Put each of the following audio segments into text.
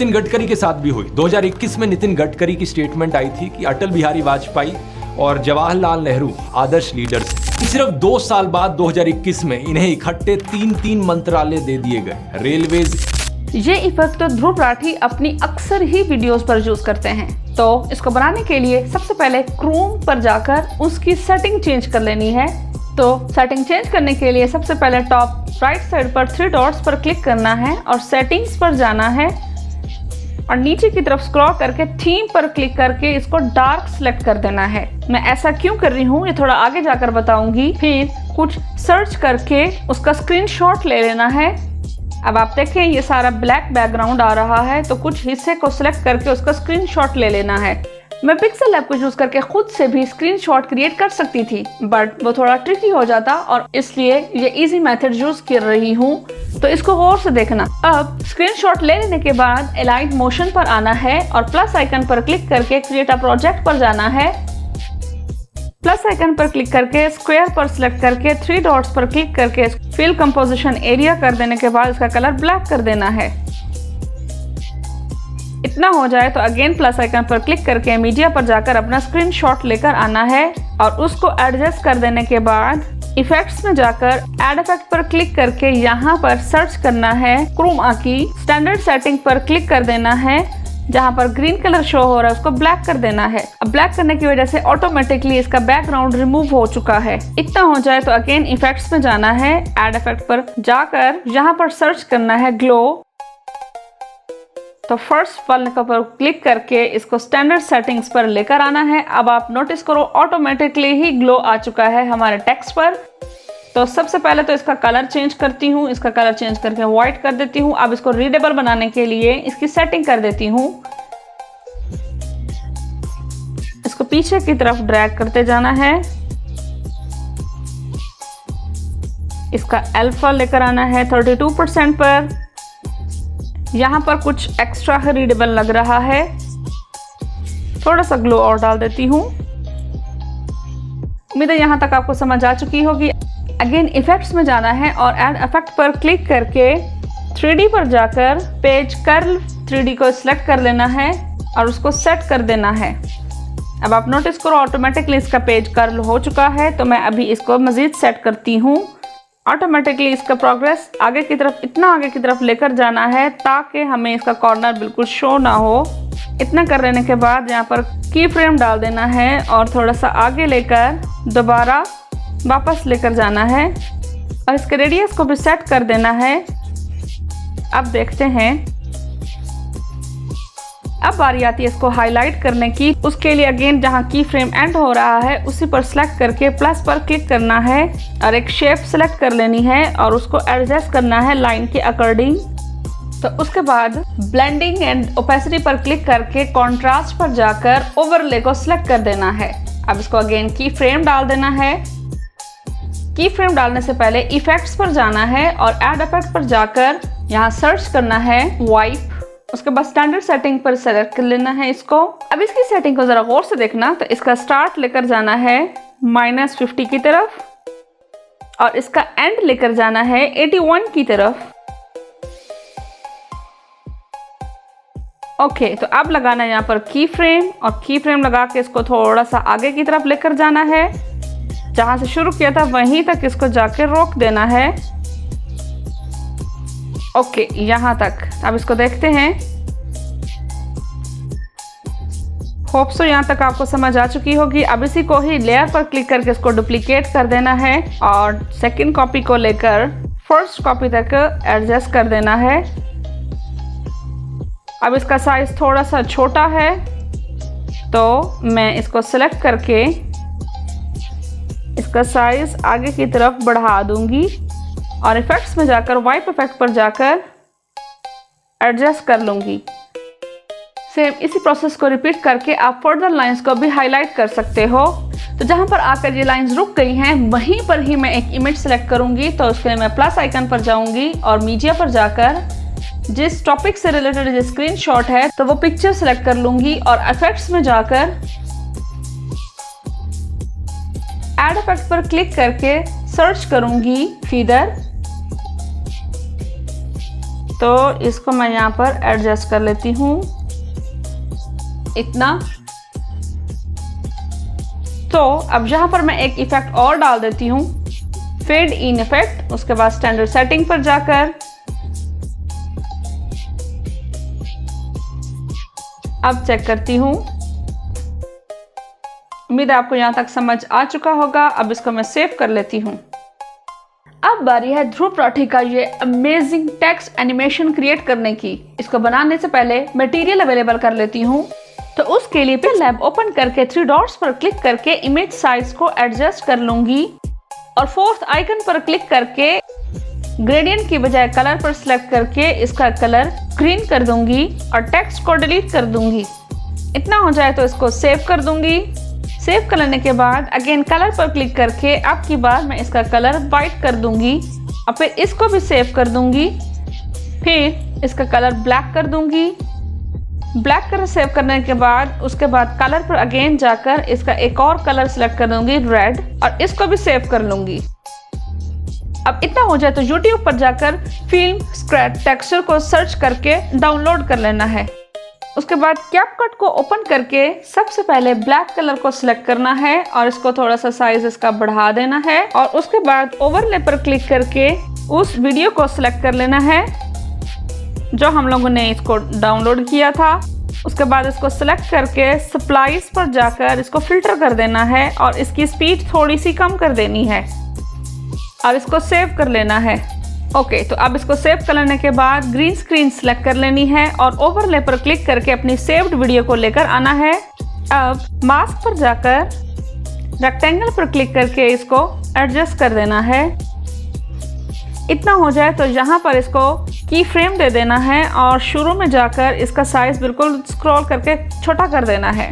नितिन गडकरी के साथ भी हुई। 2021 में नितिन गडकरी की स्टेटमेंट आई थी कि अटल बिहारी वाजपेयी और जवाहरलाल नेहरू आदर्श लीडर्स। सिर्फ 2 साल बाद 2021 में इन्हें इकट्ठे 3 मंत्रालय दे दिए गए। रेलवेज। ये इफेक्ट तो ध्रुव राठी अपनी अक्सर ही वीडियोस पर यूज करते हैं। तो इसको बनाने के लिए सबसे पहले क्रोम पर जाकर उसकी सेटिंग चेंज कर लेनी है। तो सेटिंग चेंज करने के लिए सबसे पहले टॉप राइट साइड पर 3 डॉट्स पर क्लिक करना है और सेटिंग्स पर जाना है और नीचे की तरफ स्क्रॉल करके थीम पर क्लिक करके इसको डार्क सेलेक्ट कर देना है। मैं ऐसा क्यों कर रही हूँ ये थोड़ा आगे जाकर बताऊंगी। फिर कुछ सर्च करके उसका स्क्रीनशॉट ले लेना है। अब आप देखें ये सारा ब्लैक बैकग्राउंड आ रहा है, तो कुछ हिस्से को सिलेक्ट करके उसका स्क्रीनशॉट ले लेना है। मैं पिक्सेल लैब को यूज करके खुद से भी स्क्रीनशॉट क्रिएट कर सकती थी, बट वो थोड़ा ट्रिकी हो जाता और इसलिए ये इजी मेथड यूज कर रही हूँ। तो इसको गौर से देखना। अब स्क्रीनशॉट ले लेने के बाद अलाइंड मोशन पर आना है और प्लस आइकन पर क्लिक करके क्रिएट अ प्रोजेक्ट पर जाना है। प्लस आइकन पर क्लिक करके स्क्वायर पर सिलेक्ट करके 3 डॉट्स पर क्लिक करके फिल कंपोजिशन एरिया कर देने के बाद इसका कलर ब्लैक कर देना है। इतना हो जाए तो अगेन प्लस आइकन पर क्लिक करके मीडिया पर जाकर अपना स्क्रीनशॉट लेकर आना है और उसको एडजस्ट कर देने के बाद इफेक्ट्स में जाकर एड इफेक्ट पर क्लिक करके यहाँ पर सर्च करना है क्रोमा की। स्टैंडर्ड सेटिंग पर क्लिक कर देना है। जहाँ पर ग्रीन कलर शो हो रहा है उसको ब्लैक कर देना है। अब ब्लैक करने की वजह से ऑटोमेटिकली इसका बैकग्राउंड रिमूव हो चुका है। इतना हो जाए तो अगेन इफेक्ट्स में जाना है। एड इफेक्ट पर जाकर यहाँ पर सर्च करना है ग्लो। तो फर्स्ट वाले पर क्लिक करके इसको स्टैंडर्ड सेटिंग्स पर लेकर आना है। अब आप नोटिस करो ऑटोमेटिकली ही ग्लो आ चुका है हमारे टेक्स्ट पर। तो सबसे पहले तो इसका कलर चेंज करती हूँ। इसका कलर चेंज करके व्हाइट कर देती हूँ। अब इसको रीडेबल बनाने के लिए इसकी सेटिंग कर देती हूँ। इसको पीछे की तरफ ड्रैग करते जाना है। इसका अल्फा लेकर आना है 32% पर। यहाँ पर कुछ एक्स्ट्रा रीडेबल लग रहा है, थोड़ा सा ग्लो और डाल देती हूँ। उम्मीद है यहाँ तक आपको समझ आ चुकी होगी। अगेन इफेक्ट्स में जाना है और ऐड इफेक्ट पर क्लिक करके 3D पर जाकर पेज कर्ल 3D को सिलेक्ट कर लेना है और उसको सेट कर देना है। अब आप नोटिस करो ऑटोमेटिकली इसका पेज कर्ल हो चुका है। तो मैं अभी इसको मज़ीद सेट करती हूँ। ऑटोमेटिकली इसका प्रोग्रेस आगे की तरफ, इतना आगे की तरफ लेकर जाना है ताकि हमें इसका कॉर्नर बिल्कुल शो ना हो। इतना कर लेने के बाद यहाँ पर की फ्रेम डाल देना है और थोड़ा सा आगे लेकर दोबारा वापस लेकर जाना है और इसके रेडियस को भी सेट कर देना है। अब देखते हैं, अब बारी आती है इसको हाईलाइट करने की। उसके लिए अगेन जहाँ की फ्रेम एंड हो रहा है उसी पर सिलेक्ट करके प्लस पर क्लिक करना है और एक शेप सेलेक्ट कर लेनी है और उसको एडजस्ट करना है लाइन के अकॉर्डिंग। तो उसके बाद ब्लेंडिंग एंड ओपेसिटी पर क्लिक करके कॉन्ट्रास्ट पर जाकर ओवरले को सिलेक्ट कर देना है। अब इसको अगेन की फ्रेम डाल देना है। की फ्रेम डालने से पहले इफेक्ट्स पर जाना है और एड इफेक्ट पर जाकर यहाँ सर्च करना है वाइप। उसके बाद स्टैंडर्ड सेटिंग पर सेलेक्ट कर लेना है इसको। अब इसकी सेटिंग को जरा गौर से देखना। तो इसका स्टार्ट लेकर जाना है -50 की तरफ और इसका एंड लेकर जाना है 81 की तरफ। ओके, तो अब लगाना है यहाँ पर की फ्रेम और की फ्रेम लगा के इसको थोड़ा सा आगे की तरफ लेकर जाना है। जहाँ से शुरू किया था वहीं तक इसको जाके रोक देना है। ओके, यहाँ तक। अब इसको देखते हैं। होप सो यहाँ तक आपको समझ आ चुकी होगी। अब इसी को ही लेयर पर क्लिक करके इसको डुप्लीकेट कर देना है और सेकंड कॉपी को लेकर फर्स्ट कॉपी तक एडजस्ट कर देना है। अब इसका साइज थोड़ा सा छोटा है तो मैं इसको सेलेक्ट करके इसका साइज आगे की तरफ बढ़ा दूंगी और इफेक्ट्स में जाकर वाइप इफेक्ट पर जाकर एडजस्ट कर लूंगी। सेम इसी प्रोसेस को रिपीट करके आप फर्दर लाइंस को भी हाईलाइट कर सकते हो। तो जहां पर आकर ये लाइंस रुक गई हैं वहीं पर ही मैं एक इमेज सेलेक्ट करूंगी। तो उसके लिए मैं प्लस आइकन पर जाऊंगी और मीडिया पर जाकर जिस टॉपिक से रिलेटेड जो स्क्रीनशॉट है तो वो पिक्चर सेलेक्ट कर लूंगी और इफेक्ट्स में जाकर एड इफेक्ट पर क्लिक करके सर्च करूंगी फीदर। तो इसको मैं यहाँ पर एडजस्ट कर लेती हूँ इतना। तो अब यहाँ पर मैं एक इफेक्ट और डाल देती हूँ, फेड इन इफेक्ट। उसके बाद स्टैंडर्ड सेटिंग पर जाकर अब चेक करती हूँ। उम्मीद है आपको यहाँ तक समझ आ चुका होगा। अब इसको मैं सेव कर लेती हूँ। अब बारी है ध्रुव राठी का ये अमेजिंग टेक्स्ट एनिमेशन क्रिएट करने की। इसको बनाने से पहले मटेरियल अवेलेबल कर लेती हूँ। तो उसके लिए पिक्सल लैब ओपन करके 3 डॉट्स पर क्लिक करके इमेज साइज को एडजस्ट कर लूंगी और 4th आइकन पर क्लिक करके ग्रेडियंट की बजाय कलर पर सिलेक्ट करके इसका कलर ग्रीन कर दूंगी और टेक्स्ट को डिलीट कर दूंगी। इतना हो जाए तो इसको सेव कर दूंगी। सेव कर लेने के बाद अगेन कलर पर क्लिक करके अब की बार मैं इसका कलर वाइट कर दूंगी और फिर इसको भी सेव कर दूंगी। फिर इसका कलर ब्लैक कर दूंगी। ब्लैक कलर सेव करने के बाद उसके बाद कलर पर अगेन जाकर इसका एक और कलर सिलेक्ट कर दूंगी रेड और इसको भी सेव कर लूंगी। अब इतना हो जाए तो YouTube पर जाकर फिल्म स्क्रैच टेक्सचर को सर्च करके डाउनलोड कर लेना है। उसके बाद कैपकट को ओपन करके सबसे पहले ब्लैक कलर को सिलेक्ट करना है और इसको थोड़ा सा साइज इसका बढ़ा देना है और उसके बाद ओवरले पर क्लिक करके उस वीडियो को सिलेक्ट कर लेना है जो हम लोगों ने इसको डाउनलोड किया था। उसके बाद इसको सिलेक्ट करके स्प्लाइस पर जाकर इसको फिल्टर कर देना है और इसकी स्पीड थोड़ी सी कम कर देनी है और इसको सेव कर लेना है। ओके, तो अब इसको सेव कर लेने के बाद ग्रीन स्क्रीन सिलेक्ट कर लेनी है और ओवरले पर क्लिक करके अपनी सेव्ड वीडियो को लेकर आना है। अब मास्क पर जाकर रेक्टेंगल पर क्लिक करके इसको एडजस्ट कर देना है। इतना हो जाए तो यहाँ पर इसको की फ्रेम दे देना है और शुरू में जाकर इसका साइज बिल्कुल स्क्रॉल करके छोटा कर देना है।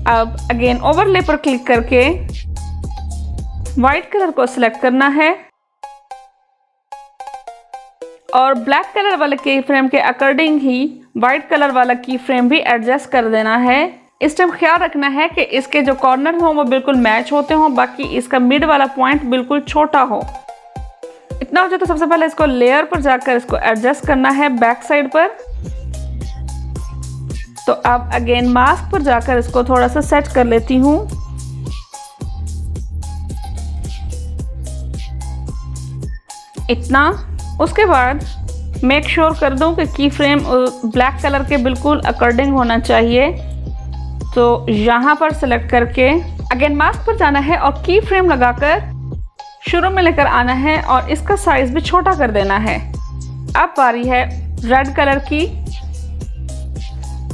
अब अगेन ओवरले पर क्लिक करके वाइट कलर को सिलेक्ट करना है और ब्लैक कलर वाले की फ्रेम के अकॉर्डिंग ही वाइट कलर वाला की फ्रेम भी एडजस्ट कर देना है। इस टाइम ख्याल रखना है कि इसके जो कॉर्नर हो वो बिल्कुल मैच होते हों, बाकी इसका मिड वाला पॉइंट बिल्कुल छोटा हो। इतना हो जाए तो सबसे पहले इसको लेयर पर जाकर इसको एडजस्ट करना है बैक साइड पर। तो अब अगेन मास्क पर जाकर इसको थोड़ा सा सेट कर लेती हूँ। इतना। उसके बाद मेक श्योर कर दूं कि की फ्रेम ब्लैक कलर के बिल्कुल अकॉर्डिंग होना चाहिए। तो यहाँ पर सेलेक्ट करके अगेन मास्क पर जाना है और की फ्रेम लगाकर शुरू में लेकर आना है और इसका साइज भी छोटा कर देना है। अब बारी है रेड कलर की।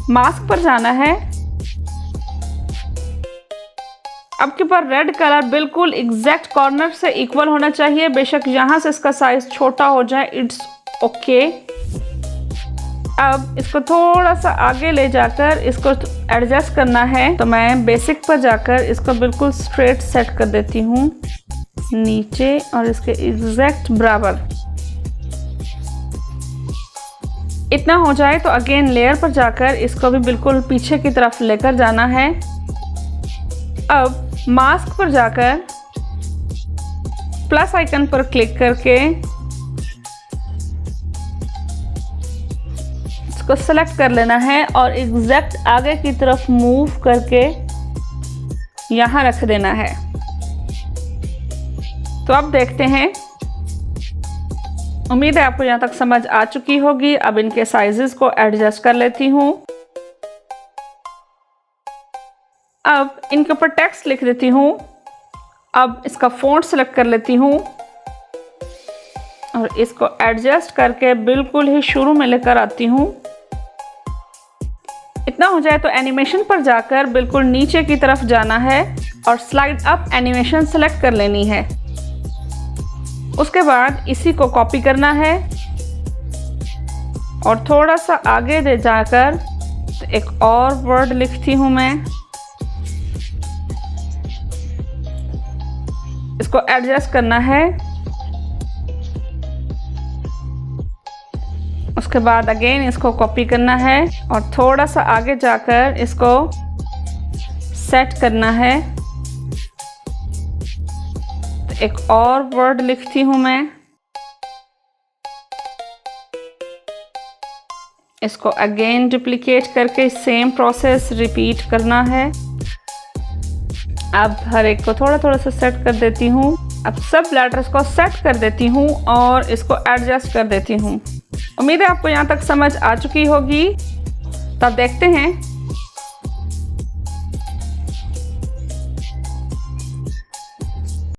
मास्क पर जाना है। अब के पर रेड कलर बिल्कुल एग्जैक्ट कॉर्नर से इक्वल होना चाहिए। बेशक यहाँ से इसका साइज छोटा हो जाए, इट्स ओके। अब इसको थोड़ा सा आगे ले जाकर इसको एडजस्ट करना है। तो मैं बेसिक पर जाकर इसको बिल्कुल स्ट्रेट सेट कर देती हूँ नीचे और इसके एग्जैक्ट बराबर। इतना हो जाए तो अगेन लेयर पर जाकर इसको भी बिल्कुल पीछे की तरफ लेकर जाना है। अब मास्क पर जाकर प्लस आइकन पर क्लिक करके इसको सेलेक्ट कर लेना है और एग्जैक्ट आगे की तरफ मूव करके यहाँ रख देना है। तो अब देखते हैं। उम्मीद है आपको यहाँ तक समझ आ चुकी होगी। अब इनके साइजेस को एडजस्ट कर लेती हूँ। अब इनके ऊपर टेक्स्ट लिख देती हूँ। अब इसका फ़ॉन्ट सेलेक्ट कर लेती हूँ और इसको एडजस्ट करके बिल्कुल ही शुरू में लेकर आती हूँ। इतना हो जाए तो एनिमेशन पर जाकर बिल्कुल नीचे की तरफ जाना है और स्लाइड अप एनिमेशन सेलेक्ट कर लेनी है। उसके बाद इसी को कॉपी करना है और थोड़ा सा आगे दे जाकर एक और वर्ड लिखती हूँ मैं। इसको एडजस्ट करना है। उसके बाद अगेन इसको कॉपी करना है और थोड़ा सा आगे जाकर इसको सेट करना है। तो एक और वर्ड लिखती हूँ मैं। इसको अगेन डुप्लीकेट करके सेम प्रोसेस रिपीट करना है। अब हर एक को थोड़ा थोड़ा सा सेट कर देती हूँ। अब सब लेटर्स को सेट कर देती हूँ और इसको एडजस्ट कर देती हूँ। उम्मीद है आपको यहाँ तक समझ आ चुकी होगी। तो अब देखते हैं